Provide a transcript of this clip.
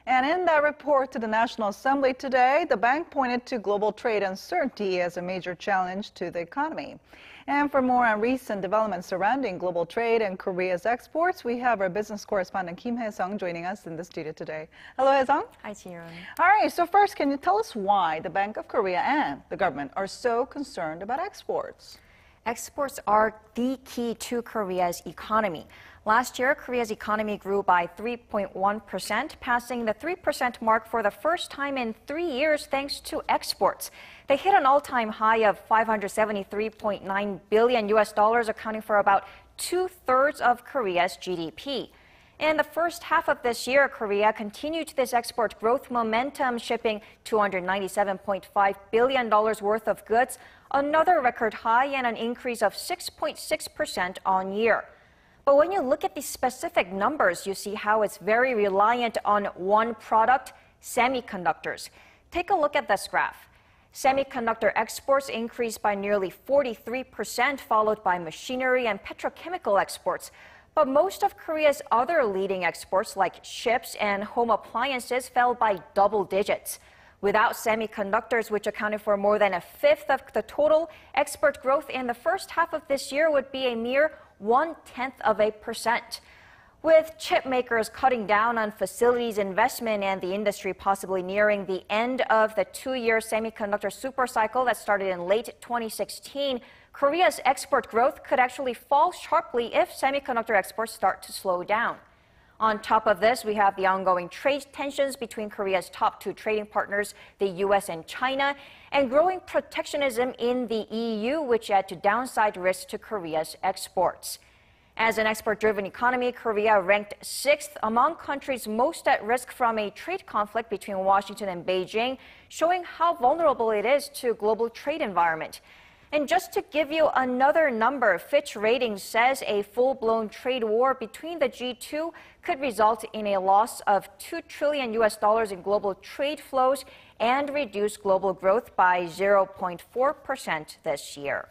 And in that report to the National Assembly today, the bank pointed to global trade uncertainty as a major challenge to the economy. And for more on recent developments surrounding global trade and Korea's exports, we have our business correspondent Kim Hye-sung joining us in the studio today. Hello, Hye-sung. Hi, Ji-yoon. All right, so first, can you tell us why the Bank of Korea and the government are so concerned about exports? Exports are the key to Korea's economy. Last year, Korea's economy grew by 3.1%, passing the 3% mark for the first time in 3 years thanks to exports. They hit an all-time high of $573.9 billion, accounting for about 2/3 of Korea's GDP. In the first half of this year, Korea continued this export growth momentum, shipping $297.5 billion worth of goods, another record high and an increase of 6.6% on year. But when you look at the specific numbers, you see how it's very reliant on one product, semiconductors. Take a look at this graph. Semiconductor exports increased by nearly 43%, followed by machinery and petrochemical exports. But most of Korea's other leading exports, like ships and home appliances, fell by double digits. Without semiconductors, which accounted for more than 1/5 of the total, export growth in the first half of this year would be a mere 0.1%. With chip makers cutting down on facilities investment and the industry possibly nearing the end of the 2-year semiconductor supercycle that started in late 2016, Korea's export growth could actually fall sharply if semiconductor exports start to slow down. On top of this, we have the ongoing trade tensions between Korea's top 2 trading partners, the U.S. and China, and growing protectionism in the EU, which add to downside risks to Korea's exports. As an export-driven economy, Korea ranked 6th among countries most at risk from a trade conflict between Washington and Beijing, showing how vulnerable it is to global trade environment. And just to give you another number, Fitch Ratings says a full-blown trade war between the G2 could result in a loss of $2 trillion in global trade flows and reduce global growth by 0.4% this year.